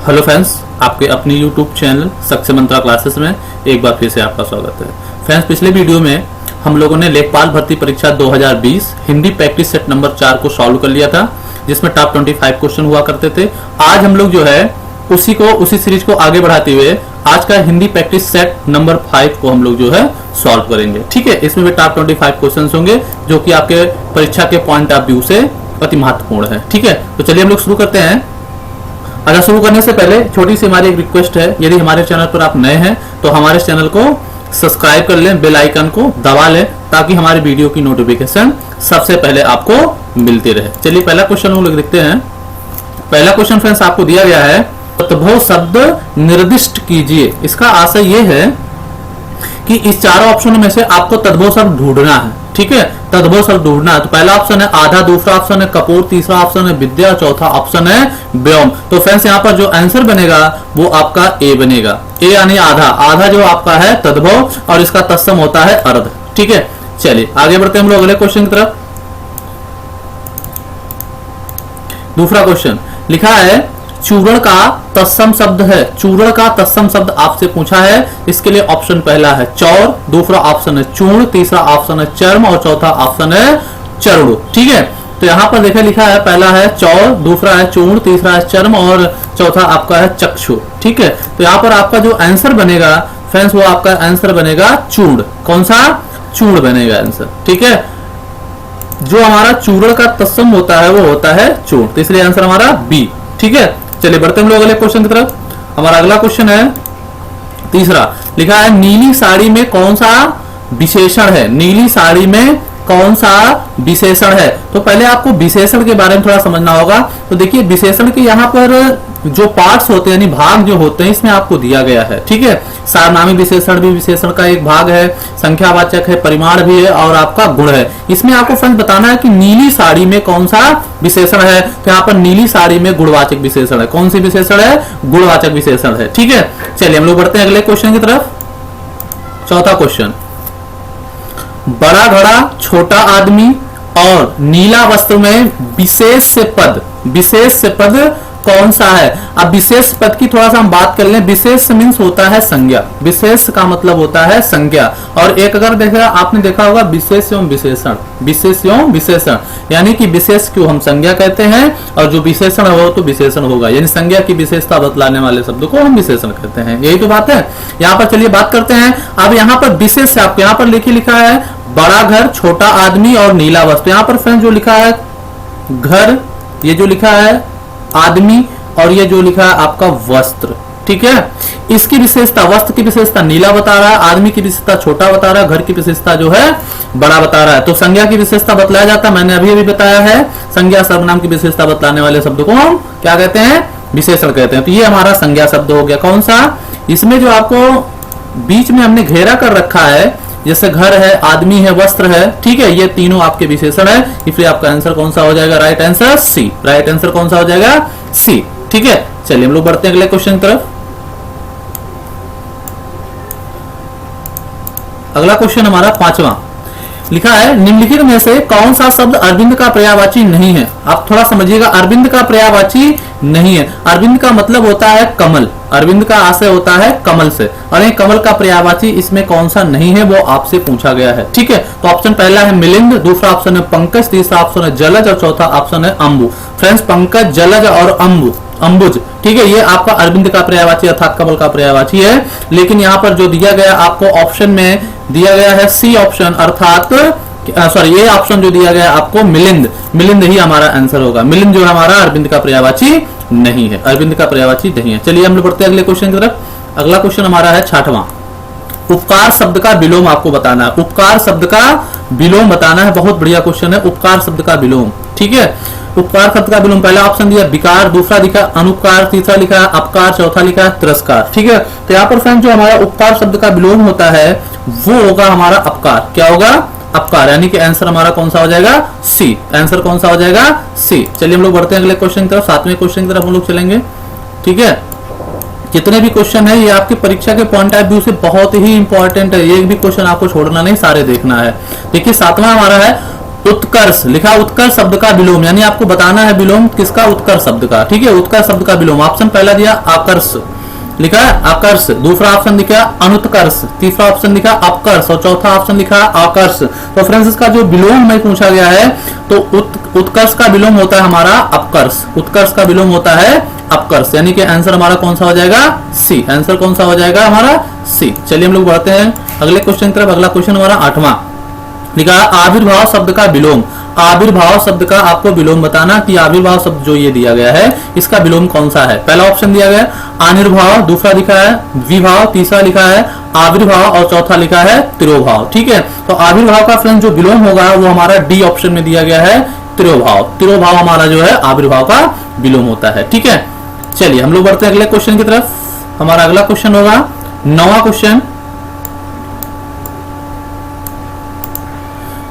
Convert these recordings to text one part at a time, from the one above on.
Hello friends, आपके अपनी YouTube channel success मंत्रा classes में एक बार फिर से आपका स्वागत है। फ्रेंड्स, पिछले वीडियो में हम लोगों ने लेखपाल भर्ती परीक्षा 2020 हिंदी प्रैक्टिस सेट नंबर 4 को सॉल्व कर लिया था, जिसमें टॉप 25 क्वेश्चन हुआ करते थे। आज हम लोग जो है उसी सीरीज को आगे बढ़ाते हुए आज का हिंदी प्रैक्टिस सेट नंबर 5 को हम लोग जो है सॉल्व करेंगे। ठीक है, इसमें भी टॉप 25 क्वेश्चन होंगे जो कि आपके परीक्षा के पॉइंट ऑफ व्यू से अति महत्वपूर्ण है। ठीक है, तो चलिए हम लोग शुरू करते हैं। अगर शुरू करने से पहले छोटी सी हमारी एक रिक्वेस्ट है, यदि हमारे चैनल पर आप नए हैं तो हमारे चैनल को सब्सक्राइब कर लें, बेल आइकन को दबा लें ताकि हमारे वीडियो की नोटिफिकेशन सबसे पहले आपको मिलती रहे। चलिए पहला क्वेश्चन हम लोग देखते हैं। पहला क्वेश्चन फ्रेंड्स आपको दिया गया है, तद्भव शब्द निर्दिष्ट कीजिए। इसका आशय यह है कि इस चारों ऑप्शनों में से आपको तद्भव शब्द ढूंढना है। ठीक है, तद्भव शब्द ढूंढना है। तो पहला ऑप्शन है आधा, दूसरा ऑप्शन है कपूर, तीसरा ऑप्शन है विद्या, चौथा ऑप्शन है व्योम। तो फ्रेंड्स यहाँ पर जो आंसर बनेगा वो आपका ए बनेगा। ए यानी आधा। आधा जो आपका है तद्भव और इसका तत्सम होता है अर्ध। ठीक है, चलिए आगे बढ़ते हैं हम लोग अगले क्वेश्चन की तरफ। दूसरा क्वेश्चन लिखा है चूर्ण का तत्सम शब्द है। चूर्ण का तत्सम शब्द आपसे पूछा है। इसके लिए ऑप्शन पहला है चौर, दूसरा ऑप्शन है चूर्ण, तीसरा ऑप्शन है चर्म और चौथा ऑप्शन है चरणु। ठीक है, तो यहां पर देखिए लिखा है पहला है चौर, दूसरा है चूर्ण, तीसरा है चर्म और चौथा आपका है चक्षु। ठीक है, तो यहां पर आपका जो आंसर बनेगा फ्रेंड्स वो आपका आंसर बनेगा चूर्ण। कौन सा? चूर्ण बनेगा आंसर। ठीक है, जो हमारा चूर्ण का तत्सम होता है वो होता है चूर्ण, तो इसलिए आंसर हमारा बी। ठीक है, चलिए बढ़ते हम लोग अगले क्वेश्चन की तरफ। हमारा अगला क्वेश्चन है तीसरा, लिखा है नीली साड़ी में कौन सा विशेषण है। नीली साड़ी में कौन सा विशेषण है। तो पहले आपको विशेषण के बारे में थोड़ा समझना होगा। तो देखिए विशेषण के यहाँ पर जो पार्ट्स होते हैं यानी भाग जो होते हैं इसमें आपको दिया गया है। ठीक है, सारनामी विशेषण भी विशेषण का एक भाग है, संख्यावाचक है, परिमाण भी है और आपका गुण है। इसमें आपको फ्रेंड्स बताना है कि नीली साड़ी में कौन सा विशेषण है। तो यहाँ पर नीली साड़ी में गुणवाचक विशेषण है। कौन सी विशेषण है? गुणवाचक विशेषण है। ठीक है, चलिए हम लोग बढ़ते हैं अगले क्वेश्चन की तरफ। चौथा क्वेश्चन, बड़ा घड़ा, छोटा आदमी और नीला वस्त्र में विशेष पद कौन सा है। अब विशेष पद की थोड़ा सा हम बात कर लें। विशेष मीन्स होता है संज्ञा। विशेष का मतलब होता है संज्ञा। और एक अगर देखा आपने देखा होगा विशेष एवं विशेषण, विशेष एवं विशेषण यानी कि विशेष को हम संज्ञा कहते हैं और जो विशेषण है वो तो विशेषण होगा, यानी संज्ञा की विशेषता बतलाने वाले शब्द को हम विशेषण कहते हैं। यही तो बात है। यहाँ पर चलिए बात करते हैं। अब यहाँ पर विशेष से आपको यहाँ पर लिखा है बड़ा घर, छोटा आदमी और नीला वस्त्र। यहाँ पर फ्रेंड जो लिखा है घर, ये जो लिखा है आदमी और ये जो लिखा है आपका वस्त्र। ठीक है, इसकी विशेषता, वस्त्र की विशेषता नीला बता रहा है, आदमी की विशेषता छोटा बता रहा है, घर की विशेषता जो है बड़ा बता रहा है। तो संज्ञा की विशेषता बतलाया जाता है, मैंने अभी बताया है। संज्ञा सर्वनाम की विशेषता बतलाने वाले शब्द को हम क्या कहते हैं? विशेषण कहते हैं। तो ये हमारा संज्ञा शब्द हो गया। कौन सा? इसमें जो आपको बीच में हमने घेरा कर रखा है, जैसे घर है, आदमी है, वस्त्र है। ठीक है, ये तीनों आपके विशेषण है, इसलिए आपका आंसर कौन सा हो जाएगा? Right answer C. Right answer कौन सा हो जाएगा? सी। ठीक है, चलिए हम लोग बढ़ते हैं अगले क्वेश्चन की तरफ। अगला क्वेश्चन हमारा पांचवा, लिखा है निम्नलिखित में से कौन सा शब्द अरविंद का पर्यायवाची नहीं है। आप थोड़ा समझिएगा, अरविंद का पर्यायवाची नहीं है। अरविंद का मतलब होता है कमल। अरविंद का आशय होता है कमल से, और ये कमल का पर्यायवाची इसमें कौन सा नहीं है वो आपसे पूछा गया है। ठीक है, तो ऑप्शन पहला है मिलिंद, दूसरा ऑप्शन है पंकज, तीसरा ऑप्शन है जलज और चौथा ऑप्शन है अंबु। फ्रेंड्स, पंकज, जलज और अंबुज, ठीक है, ये आपका अरविंद का पर्यायवाची अर्थात कमल का पर्यायवाची है। लेकिन यहाँ पर जो दिया गया आपको ऑप्शन में दिया गया है सी ऑप्शन, अर्थात सॉरी ये ऑप्शन जो दिया गया आपको मिलिंद, मिलिंद ही हमारा आंसर होगा। मिलिंद जो हमारा अरविंद का पर्यायवाची नहीं है, अरविंद का पर्यायवाची नहीं है। चलिए हम लोग बढ़ते हैं अगले क्वेश्चन की तरफ। अगला क्वेश्चन हमारा है छठवां, उपकार शब्द का विलोम आपको बताना है। उपकार शब्द का विलोम बताना है। बहुत बढ़िया क्वेश्चन है, उपकार शब्द का विलोम। ठीक है, उपकार शब्द का विलोम, पहला ऑप्शन दिया विकार, दूसरा लिखा अनुपकार, तीसरा लिखा है अपकार, चौथा लिखा है तिरस्कार। ठीक है, तो यहाँ पर फ्रेंड जो हमारा उपकार शब्द का विलोम होता है वो होगा हमारा अपकार। क्या होगा? अपकार, यानी कि आंसर हमारा कौन सा हो जाएगा? सी। आंसर कौन सा हो जाएगा? सी। चलिए हम लोग बढ़ते हैं अगले क्वेश्चन की तरफ। सातवें क्वेश्चन की तरफ हम लोग चलेंगे। ठीक है, जितने भी क्वेश्चन है ये आपकी परीक्षा के पॉइंट ऑफ व्यू से बहुत ही इंपॉर्टेंट है। एक भी क्वेश्चन आपको छोड़ना नहीं, सारे देखना है। देखिए सातवां हमारा है उत्कर्ष लिखा, उत्कर्ष शब्द का विलोम, यानी आपको बताना है विलोम किसका, उत्कर्ष शब्द का। ठीक है, उत्कर्ष शब्द का विलोम। ऑप्शन पहला दिया आकर्ष, लिखा है आकर्ष। दूसरा ऑप्शन लिखा अनुत्कर्ष, तीसरा ऑप्शन लिखा अपकर्ष और चौथा ऑप्शन लिखा आकर्ष। तो फ्रेंड्स इसका जो विलोम में पूछा गया है तो उत्कर्ष का विलोम होता है हमारा अपकर्ष, उत्कर्ष का विलोम होता है अपकर्ष, यानी कि आंसर हमारा कौन सा हो जाएगा, सी। आंसर कौन सा हो जाएगा हमारा, सी। चलिए हम लोग बढ़ते हैं अगले क्वेश्चन की तरफ। अगला क्वेश्चन हमारा 8वां, लिखा आविर्भाव शब्द का विलोम। आविर्भाव शब्द का आपको विलोम बताना कि आविर्भाव शब्द जो ये दिया गया है इसका विलोम कौन सा है। पहला ऑप्शन दिया गया अनिर्भाव, दूसरा लिखा है द्विभाव, तीसरा लिखा है आविर्भाव और चौथा लिखा है तिरोभाव। ठीक है, तो आविर्भाव का फ्रेंड जो विलोम होगा वो हमारा डी ऑप्शन में दिया गया है तिरोभाव। तिरोभाव हमारा जो है आविर्भाव का विलोम होता है। ठीक है, चलिए हम लोग बढ़ते हैं अगले क्वेश्चन की तरफ। हमारा अगला क्वेश्चन होगा 9वां क्वेश्चन।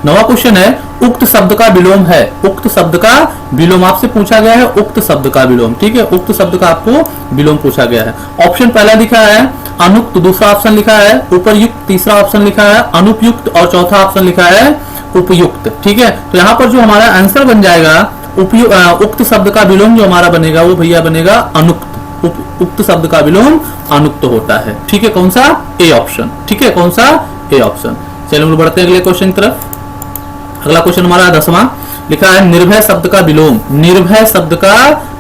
9वां क्वेश्चन है उक्त शब्द का विलोम है। उक्त शब्द का विलोम आपसे पूछा गया है, उक्त शब्द का विलोम। ठीक है, उक्त शब्द का आपको विलोम पूछा गया है। ऑप्शन पहला लिखा है अनुक्त, दूसरा ऑप्शन लिखा है उपरयुक्त, तीसरा ऑप्शन लिखा है अनुपयुक्त और चौथा ऑप्शन लिखा है उपयुक्त। ठीक है, तो यहाँ पर जो हमारा आंसर बन जाएगा उक्त शब्द का विलोम जो हमारा बनेगा वो भैया बनेगा अनुक्त। उक्त शब्द का विलोम अनुक्त होता है। ठीक है, कौन सा, ए ऑप्शन। ठीक है, कौन सा, ए ऑप्शन। चलिए हम लोग बढ़ते हैं अगले क्वेश्चन की तरफ। अगला क्वेश्चन हमारा 10वां, लिखा है निर्भय शब्द का विलोम। निर्भय शब्द का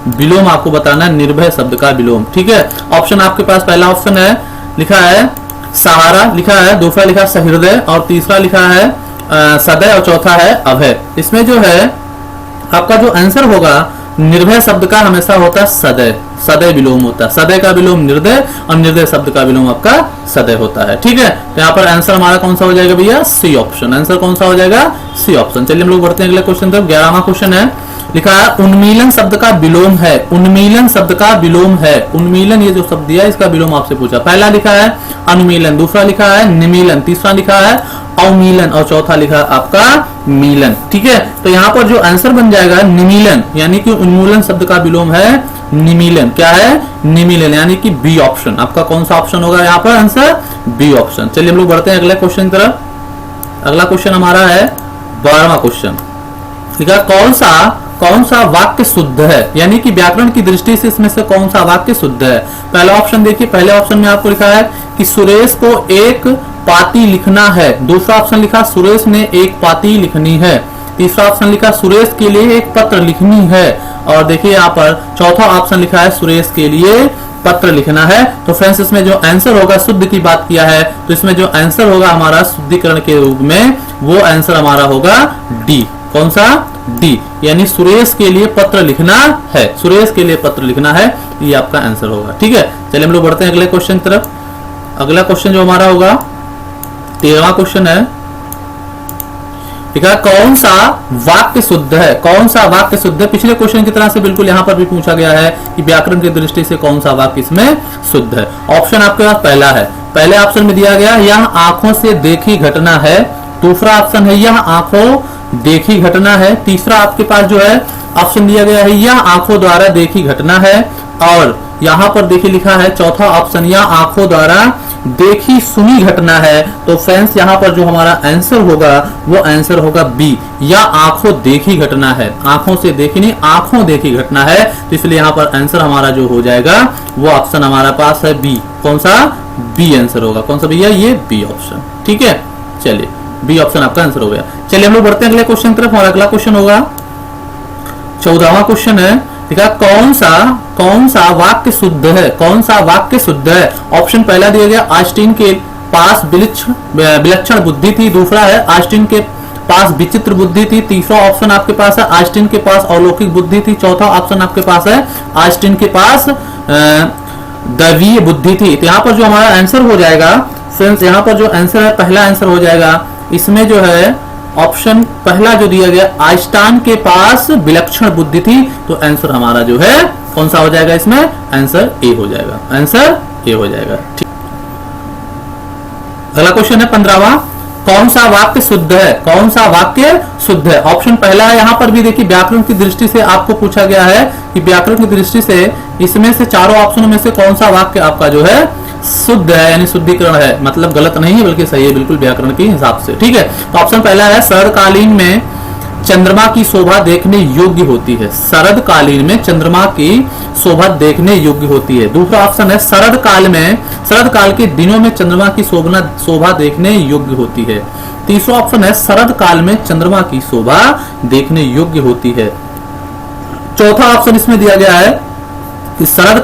विलोम आपको बताना है, निर्भय शब्द का विलोम। ठीक है, ऑप्शन आपके पास पहला ऑप्शन है लिखा है सहारा, लिखा है दूसरा लिखा है सहृदय और तीसरा लिखा है सदय और चौथा है अभय। इसमें जो है आपका जो आंसर होगा निर्भय शब्द का हमेशा होता है सदय, सदय विलोम होता है। सदय का विलोम निर्दय और निर्दय शब्द का विलोम आपका सदय होता है। ठीक है, तो यहाँ पर आंसर हमारा कौन सा हो जाएगा भैया, सी ऑप्शन। आंसर कौन सा हो जाएगा, सी ऑप्शन। चलिए हम लोग बढ़ते हैं अगले क्वेश्चन तरफ। 11वां क्वेश्चन है, लिखा है उन्मीलन शब्द का विलोम है। उन्मीलन शब्द का विलोम है। उन्मीलन ये जो शब्द दिया इसका विलोम आपसे पूछा। पहला लिखा है अनुमीलन, दूसरा लिखा है निमीलन, तीसरा लिखा है अवमीलन और चौथा लिखा है आपका मीलन। ठीक है, तो यहाँ पर जो आंसर बन जाएगा निमीलन, यानी कि उन्मूलन शब्द का विलोम है निमीलन। क्या है, निमीलन, यानी कि बी ऑप्शन। आपका कौन सा ऑप्शन होगा यहाँ पर आंसर, बी ऑप्शन। चलिए हम लोग बढ़ते हैं अगले क्वेश्चन की तरफ। अगला क्वेश्चन हमारा है 12वां क्वेश्चन, लिखा कौन सा वाक्य शुद्ध है, यानी कि व्याकरण की दृष्टि से इसमें से कौन सा वाक्य शुद्ध है। पहला ऑप्शन देखिए, पहले ऑप्शन में आपको लिखा है कि सुरेश को एक पाती लिखना है, दूसरा ऑप्शन लिखा सुरेश ने एक पाती लिखनी है, तीसरा ऑप्शन लिखा सुरेश के लिए एक पत्र लिखनी है और देखिए यहाँ पर चौथा ऑप्शन लिखा है सुरेश के लिए पत्र लिखना है। तो फ्रेंड्स इसमें जो आंसर होगा, शुद्ध की बात किया है तो इसमें जो आंसर होगा हमारा शुद्धिकरण के रूप में वो आंसर हमारा होगा डी। कौन सा, डी, यानी सुरेश के लिए पत्र लिखना है। सुरेश के लिए पत्र लिखना है, ये आपका आंसर होगा। ठीक है, चलिए हम लोग बढ़ते हैं अगले क्वेश्चन की तरफ। अगला क्वेश्चन जो हमारा होगा 13वां क्वेश्चन है, ठीक है, कौन सा वाक्य शुद्ध है। कौन सा वाक्य शुद्ध है, पिछले क्वेश्चन की तरह से बिल्कुल यहाँ पर भी पूछा गया है कि व्याकरण की दृष्टि से कौन सा वाक्य इसमें शुद्ध है। ऑप्शन आपके पास पहला है, पहले ऑप्शन में दिया गया यह आंखों से देखी घटना है, दूसरा ऑप्शन है यह आंखों देखी घटना है, तीसरा आपके पास जो है ऑप्शन दिया गया है यह आंखों द्वारा देखी घटना है और यहाँ पर देखिए लिखा है चौथा ऑप्शन यह आंखों द्वारा देखी सुनी घटना है। तो फ्रेंड्स यहाँ पर जो हमारा आंसर होगा वो आंसर होगा बी, या आंखों देखी घटना है। आंखों से देखी नहीं, आंखों देखी घटना है, तो इसलिए यहाँ पर आंसर हमारा जो हो जाएगा वो ऑप्शन हमारा पास है बी। कौन सा, बी आंसर होगा। कौन सा भैया, ये बी ऑप्शन। ठीक है, चलिए बी ऑप्शन आपका आंसर हो गया। चलिए हम लोग बढ़ते हैं अगले क्वेश्चन की तरफ। हमारा अगला क्वेश्चन होगा 14वां क्वेश्चन है, ठीक है, कौन सा वाक्य शुद्ध है। कौन सा वाक्य शुद्ध है। ऑप्शन पहला दिया गया आइंस्टीन के पास विलक्षण बुद्धि थी, दूसरा है आइंस्टीन के पास विचित्र बुद्धि थी, तीसरा ऑप्शन आपके पास है आइंस्टीन के पास अलौकिक बुद्धि थी, चौथा ऑप्शन आपके पास है आइंस्टीन के पास दैवीय बुद्धि थी। तो यहाँ पर जो हमारा आंसर हो जाएगा फ्रेंड्स, यहाँ पर जो आंसर है पहला आंसर हो जाएगा इसमें जो है ऑप्शन पहला जो दिया गया आइंस्टाइन के पास विलक्षण बुद्धि थी, तो आंसर हमारा जो है कौन सा हो जाएगा, इसमें आंसर ए हो जाएगा। आंसर ए हो जाएगा। ठीक, अगला क्वेश्चन है 15वां, कौन सा वाक्य शुद्ध है। कौन सा वाक्य शुद्ध है। ऑप्शन पहला है, यहाँ पर भी देखिए व्याकरण की दृष्टि से आपको पूछा गया है कि व्याकरण की दृष्टि से इसमें से चारों ऑप्शनों में से कौन सा वाक्य आपका जो है शुद्ध है, यानी शुद्धिकरण है, मतलब गलत नहीं है बल्कि सही है बिल्कुल व्याकरण के हिसाब से। ठीक है, तो ऑप्शन पहला है शरदकालीन में चंद्रमा की शोभा देखने योग्य होती है। शरद कालीन में चंद्रमा की शोभा देखने योग्य होती है। दूसरा ऑप्शन है शरद काल के दिनों में चंद्रमा की शोभा देखने योग्य होती है। तीसरा ऑप्शन है शरद काल में चंद्रमा की शोभा देखने योग्य होती है। चौथा ऑप्शन इसमें दिया गया है कि शरद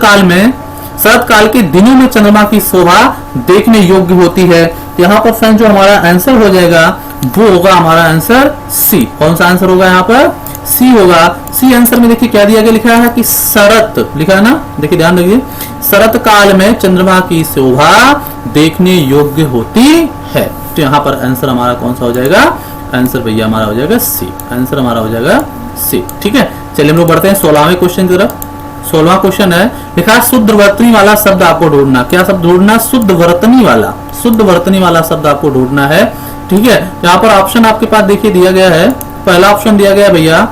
काल के दिनों में चंद्रमा की शोभा देखने योग्य होती है। यहाँ पर फ्रेंड जो हमारा आंसर हो जाएगा वो होगा हमारा आंसर सी। कौन सा आंसर होगा यहाँ पर? सी होगा। सी आंसर में देखिए क्या दिया गया, लिखा है कि शरत, लिखा है ना, देखिए ध्यान रखिए, शरत काल में चंद्रमा की शोभा देखने योग्य होती है। तो यहाँ पर आंसर हमारा कौन सा हो जाएगा? आंसर भैया हमारा हो जाएगा सी। आंसर हमारा हो जाएगा सी। ठीक है, चलिए हम लोग बढ़ते हैं 16वें क्वेश्चन की तरफ। 16वां क्वेश्चन है, लिखा है शुद्ध वर्तनी वाला शब्द आपको ढूंढना। क्या शब्द ढूंढना? शुद्ध वर्तनी वाला शब्द आपको ढूंढना है। ठीक है, यहाँ पर ऑप्शन आपके पास देखिए दिया गया है। पहला ऑप्शन दिया गया भैया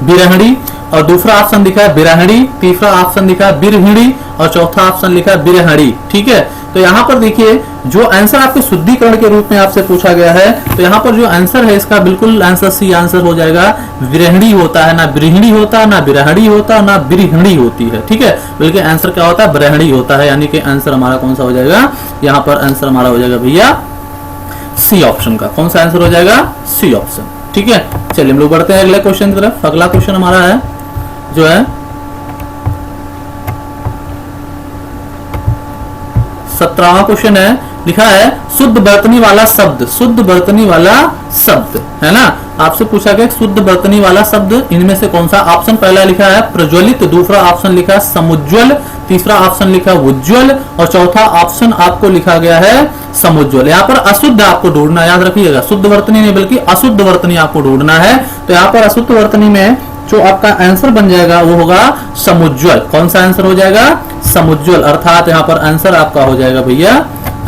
बिरहणी, और दूसरा ऑप्शन लिखा है बिरहणी, तीसरा ऑप्शन लिखा है बिरहिणी, और चौथा ऑप्शन लिखा है बिरहणी। ठीक है, तो यहाँ पर देखिए जो आंसर आपके शुद्धिकरण के रूप में आपसे पूछा गया है, तो यहाँ पर जो आंसर है इसका बिल्कुल आंसर सी आंसर हो जाएगा। बिरहणी होता है, ना बिरहिणी होता है, ना बिरहणी होता है, ना बिरहिणी होती है। ठीक है, बल्कि आंसर क्या होता है? बिरहणी होता है। यानी कि आंसर हमारा कौन सा हो जाएगा? यहाँ पर आंसर हमारा हो जाएगा भैया सी ऑप्शन का। कौन सा आंसर हो जाएगा? C option. ठीक है, चलिए हम लोग बढ़ते हैं अगले क्वेश्चन की तरफ। अगला क्वेश्चन हमारा है जो है 17वां क्वेश्चन है, लिखा है शुद्ध वर्तनी वाला शब्द है ना। आपसे पूछा गया शुद्ध वर्तनी वाला शब्द इनमें से कौन सा? ऑप्शन पहला लिखा है प्रज्वलित, दूसरा ऑप्शन लिखा है समुज्वल, तीसरा ऑप्शन लिखा है उज्ज्वल, और चौथा ऑप्शन आपको लिखा गया है समुज्वल। यहाँ पर अशुद्ध आपको ढूंढना, याद रखिएगा, शुद्ध वर्तनी नहीं बल्कि अशुद्ध वर्तनी आपको ढूंढना है। तो यहाँ पर अशुद्ध वर्तनी में जो आपका आंसर बन जाएगा वो होगा समुज्वल। कौन सा आंसर हो जाएगा? समुज्वल। अर्थात यहाँ पर आंसर आपका हो जाएगा भैया,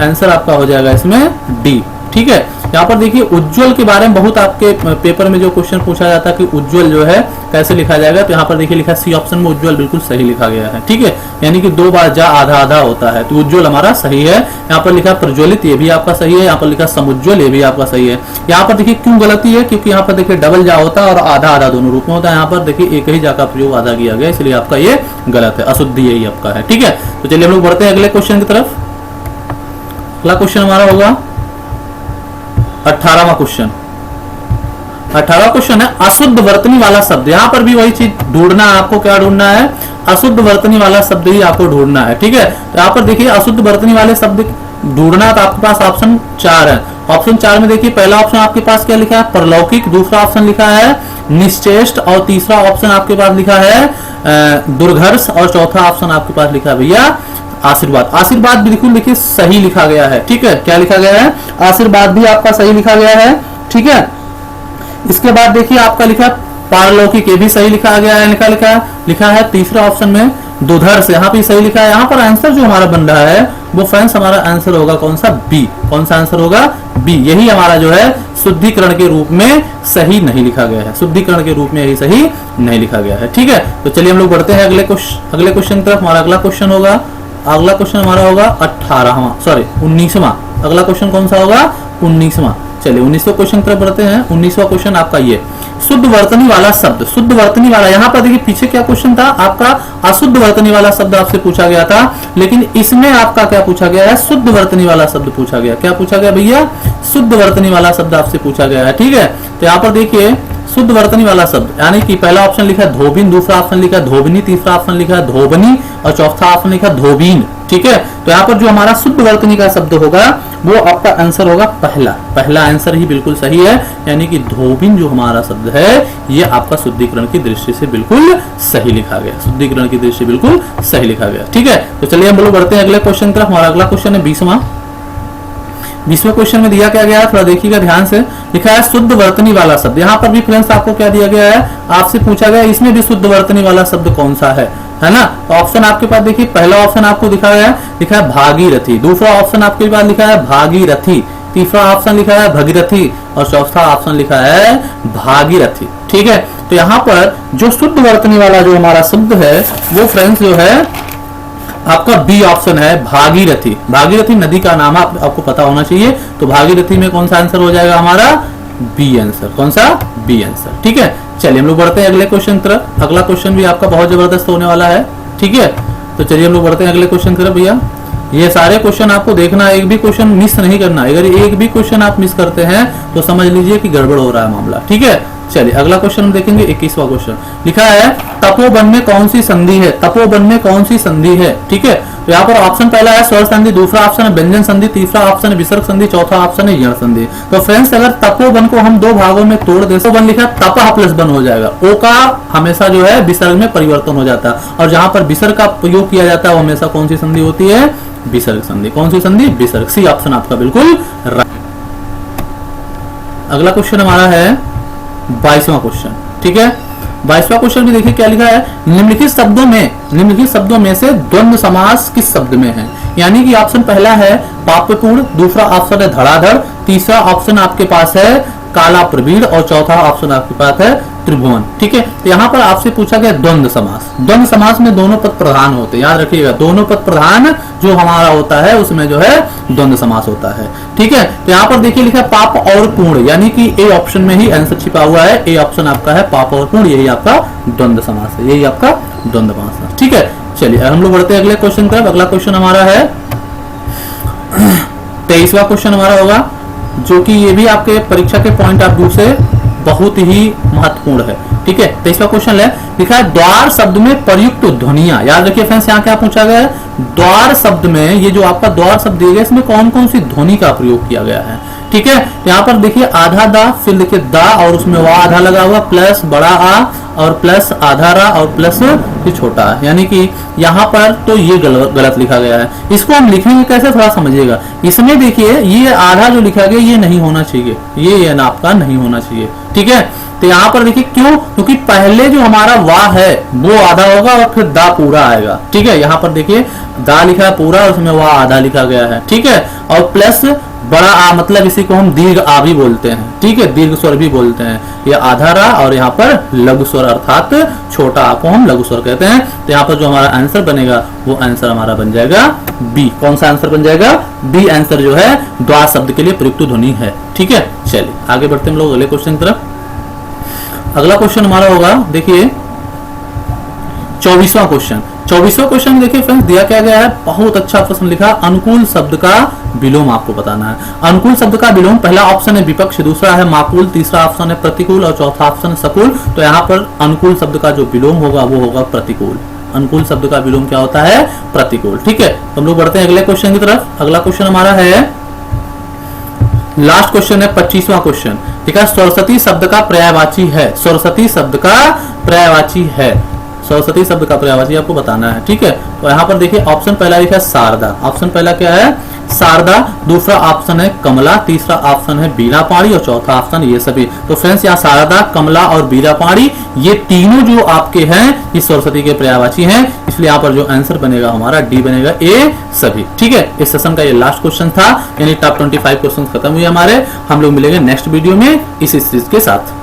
आंसर आपका हो जाएगा इसमें डी। ठीक है, यहाँ पर देखिए उज्ज्वल के बारे में बहुत आपके पेपर में जो क्वेश्चन पूछा जाता है कि उज्ज्वल जो है कैसे लिखा जाएगा, तो यहाँ पर देखिए लिखा सी ऑप्शन में उज्ज्वल बिल्कुल सही लिखा गया है। ठीक है, यानी कि 2 बार जा आधा आधा होता है, तो उज्ज्वल हमारा सही है। यहाँ पर लिखा प्रज्वलित, ये भी आपका सही है। यहाँ पर लिखा समुज्वल, ये भी आपका सही है। यहाँ पर देखिए क्यों गलती है, क्योंकि यहाँ पर देखिए डबल जा होता है और आधा आधा दोनों रूप में होता है। यहाँ पर देखिए एक ही जा का प्रयोग आधा किया गया, इसलिए आपका ये गलत है, अशुद्धि यही आपका है। ठीक है, तो चलिए हम लोग बढ़ते हैं अगले क्वेश्चन की तरफ। अगला क्वेश्चन हमारा होगा 18वां क्वेश्चन। 18वां क्वेश्चन है अशुद्ध वर्तनी वाला शब्द। यहां पर भी वही चीज ढूंढना है आपको। क्या ढूंढना है? अशुद्ध वर्तनी वाला शब्द ही आपको ढूंढना है। ठीक है, तो यहाँ पर देखिए अशुद्ध वर्तनी वाले शब्द ढूंढना, तो आपके पास ऑप्शन 4 है। ऑप्शन 4 में देखिए पहला ऑप्शन आपके पास क्या लिखा है? परलौकिक, दूसरा ऑप्शन लिखा है निश्चेष्ट, और तीसरा ऑप्शन आपके पास लिखा है दुर्घर्ष, और चौथा ऑप्शन आपके पास लिखा है भैया आशीर्वाद। आशीर्वाद बिल्कुल देखिए सही लिखा गया है। ठीक है, क्या लिखा गया है? आशीर्वाद भी आपका सही लिखा गया है। ठीक है, इसके बाद देखिए आपका लिखा पारलौकिक, ये भी सही लिखा गया है। लिखा है तीसरा ऑप्शन में दुर्धर्ष, यहाँ पे सही लिखा है। यहाँ पर आंसर जो हमारा बन रहा है वो फ्रेंड्स हमारा आंसर होगा कौन सा? बी। कौन सा आंसर होगा? बी। यही हमारा जो है शुद्धिकरण के रूप में सही नहीं लिखा गया है। शुद्धिकरण के रूप में यही सही नहीं लिखा गया है। ठीक है, तो चलिए हम लोग बढ़ते हैं अगले क्वेश्चन की तरफ। हमारा अगला क्वेश्चन होगा 19वां। अगला क्वेश्चन कौन सा होगा? 19वां। चलिए 19वां क्वेश्चन की तरफ बढ़ते हैं। 19वां क्वेश्चन आपका ये शुद्ध वर्तनी वाला शब्द। शुद्ध वर्तनी वाला, यहाँ पर देखिए पीछे क्या क्वेश्चन था आपका? अशुद्ध वर्तनी वाला शब्द आपसे पूछा गया था, लेकिन इसमें आपका क्या पूछा गया है? शुद्ध वर्तनी वाला शब्द पूछा गया। क्या पूछा गया भैया? शुद्ध वर्तनी वाला शब्द आपसे पूछा गया है। ठीक है, तो यहाँ पर देखिए शुद्ध वर्तनी वाला शब्द, यानी कि पहला ऑप्शन लिखा है धोबिन, दूसरा ऑप्शन लिखा है धोबिनी, तीसरा ऑप्शन लिखा है धोबनी, और चौथा ऑप्शन लिखा है धोबीन। ठीक है, तो यहाँ पर जो हमारा शुद्ध वर्तनी का शब्द होगा वो आपका आंसर होगा पहला आंसर ही बिल्कुल सही है। यानी कि धोबिन जो हमारा शब्द है ये आपका शुद्धिकरण की दृष्टि से बिल्कुल सही लिखा गया। शुद्धिकरण की दृष्टि से बिल्कुल सही लिखा गया। ठीक है, तो चलिए हम लोग बढ़ते हैं अगले क्वेश्चन की तरफ। हमारा अगला क्वेश्चन है 20वां क्वेश्चन में दिया क्या गया है, थोड़ा देखिएगा ध्यान से। लिखा है शुद्ध वर्तनी वाला शब्द। यहाँ पर भी फ्रेंड्स आपको क्या दिया गया है? आपसे पूछा गया इसमें भी शुद्ध वर्तनी वाला शब्द कौन सा है ना। तो ऑप्शन आपके पास देखिए पहला ऑप्शन आपको लिखा है भागीरथी, दूसरा ऑप्शन आपके पास लिखा है भागीरथी, तीसरा ऑप्शन लिखा है भगीरथी, और चौथा ऑप्शन लिखा है भागीरथी। ठीक है, तो यहाँ पर जो शुद्ध वर्तनी वाला जो हमारा शब्द है वो फ्रेंड्स जो है आपका बी ऑप्शन है भागीरथी। भागीरथी नदी का नाम आपको पता होना चाहिए। तो भागीरथी में कौन सा आंसर हो जाएगा हमारा? B answer. कौन सा? B answer. ठीक है, चलिए हम लोग बढ़ते हैं अगले क्वेश्चन की तरफ। अगला क्वेश्चन भी आपका बहुत जबरदस्त होने वाला है। ठीक है, तो चलिए हम लोग बढ़ते हैं अगले क्वेश्चन की तरफ। भैया ये सारे क्वेश्चन आपको देखना, एक भी क्वेश्चन मिस नहीं करना। अगर एक भी क्वेश्चन आप मिस करते हैं तो समझ लीजिए कि गड़बड़ हो रहा है मामला। ठीक है, चलिए अगला क्वेश्चन हम देखेंगे। 21वां क्वेश्चन लिखा है तपोवन में कौन सी संधि है? तपोवन में कौन सी संधि है? ठीक है, तो यहाँ पर ऑप्शन पहला है स्वर संधि, दूसरा ऑप्शन है व्यंजन संधि, तीसरा ऑप्शन है विसर्ग संधि, चौथा ऑप्शन है यण संधि। तो फ्रेंड्स अगर तपोवन को हम दो भागों में तोड़ दे, तपोवन लिखा तपह प्लस वन हो जाएगा। ओ का हमेशा जो है विसर्ग में परिवर्तन हो जाता है, और जहां पर विसर्ग का प्रयोग किया जाता है वो हमेशा कौन सी संधि होती है? विसर्ग संधि। कौन सी संधि? विसर्ग। सी ऑप्शन आपका बिल्कुल राइट। अगला क्वेश्चन हमारा है 22वां क्वेश्चन। ठीक है, 22वां क्वेश्चन भी देखिए क्या लिखा है। निम्नलिखित शब्दों में से द्वंद्व समास किस शब्द में है? यानी कि ऑप्शन पहला है पापपूर्ण, दूसरा ऑप्शन है धड़ाधड़, तीसरा ऑप्शन आपके पास है काला प्रवीण, और चौथा ऑप्शन आपके पास है त्रिभुवन। ठीक है, तो यहाँ पर आपसे पूछा गया द्वंद्व समास। द्वंद्व समास में दोनों पद प्रधान होते हैं, याद रखिएगा, दोनों पद प्रधान जो हमारा होता है उसमें जो है द्वंद्व समास होता है। ठीक है, तो यहाँ पर देखिए लिखा है पाप और पूर्ण, यानी कि ए ऑप्शन में ही आंसर छिपा हुआ है। ए ऑप्शन आपका है पाप और पूर्ण, यही आपका द्वंद्व समास है, यही आपका द्वंद्व समास है। ठीक है, चलिए हम लोग बढ़ते हैं अगले क्वेश्चन पर। अगला क्वेश्चन हमारा है 23वां क्वेश्चन हमारा होगा, जो कि ये भी आपके परीक्षा के पॉइंट ऑफ व्यू से बहुत ही महत्वपूर्ण है। ठीक है, 23वां क्वेश्चन है लिखा है द्वार शब्द में प्रयुक्त ध्वनियां। याद रखिए फ्रेंड्स, यहाँ क्या पूछा गया है? द्वार शब्द में, ये जो आपका द्वार शब्द दिया गया इसमें कौन कौन सी ध्वनि का प्रयोग किया गया है? ठीक है, यहाँ पर देखिए आधा दा, फिर देखिए दा और उसमें वा आधा लगा हुआ, प्लस बड़ा आ और प्लस आधा रा और प्लस छोटा आ, यानी कि यहाँ पर तो ये गलत लिखा गया है। इसको हम लिखेंगे कैसे थोड़ा समझिएगा। इसमें देखिए ये आधा जो लिखा गया ये नहीं होना चाहिए, ये ना आपका नहीं होना चाहिए। ठीक है, तो यहाँ पर देखिए क्यों? क्योंकि पहले जो हमारा वाह है वो आधा होगा और फिर दा पूरा आएगा। ठीक है, यहाँ पर देखिए दा लिखा है पूरा और उसमें वाह आधा लिखा गया है। ठीक है, और प्लस बड़ा आ, मतलब इसी को हम दीर्घ आ भी बोलते हैं। ठीक है, दीर्घ स्वर भी बोलते हैं। ये आधा रा और यहाँ पर लघु स्वर अर्थात छोटा आ को हम लघु स्वर कहते हैं। तो यहाँ पर जो हमारा आंसर बनेगा वो आंसर हमारा बन जाएगा बी। कौन सा आंसर बन जाएगा? बी आंसर जो है द्वार शब्द के लिए प्रयुक्त ध्वनि है। ठीक है, चलिए आगे बढ़ते हम लोग अगले क्वेश्चन की तरफ। अगला क्वेश्चन हमारा होगा देखिए 24वां क्वेश्चन। 24वां क्वेश्चन देखिए फ्रेंड्स दिया क्या गया है, बहुत अच्छा प्रश्न लिखा। अनुकूल शब्द का विलोम आपको बताना है। अनुकूल शब्द का विलोम, पहला ऑप्शन है विपक्ष, दूसरा है माकुल, तीसरा ऑप्शन है प्रतिकूल और चौथा ऑप्शन है सकुल। तो यहाँ पर अनुकूल शब्द का जो विलोम होगा वो होगा प्रतिकूल। अनुकूल शब्द का विलोम क्या होता है? प्रतिकूल। ठीक है, तो हम लोग बढ़ते हैं अगले क्वेश्चन की तरफ। अगला क्वेश्चन हमारा है लास्ट क्वेश्चन है 25वां क्वेश्चन। ठीक है, सरस्वती शब्द का पर्यायवाची है। सरस्वती शब्द का पर्यायवाची है। सरस्वती शब्द का पर्यायवाची आपको बताना है। ठीक है, तो यहाँ पर देखिए ऑप्शन पहला लिखा है शारदा। ऑप्शन पहला क्या है? शारदा, दूसरा ऑप्शन है कमला, तीसरा ऑप्शन है बीरापाणी और चौथा ऑप्शन ये सभी। तो फ्रेंड्स यहाँ शारदा, कमला और बीरापाणी ये तीनों जो आपके हैं ये सरस्वती के पर्यायवाची हैं, इसलिए यहाँ पर जो आंसर बनेगा हमारा डी बनेगा, ए सभी। ठीक है, इस सेशन का ये लास्ट क्वेश्चन था, यानी टॉप 25 क्वेश्चन खत्म हुए हमारे। हम लोग मिलेंगे नेक्स्ट वीडियो में इसी सीरीज के साथ।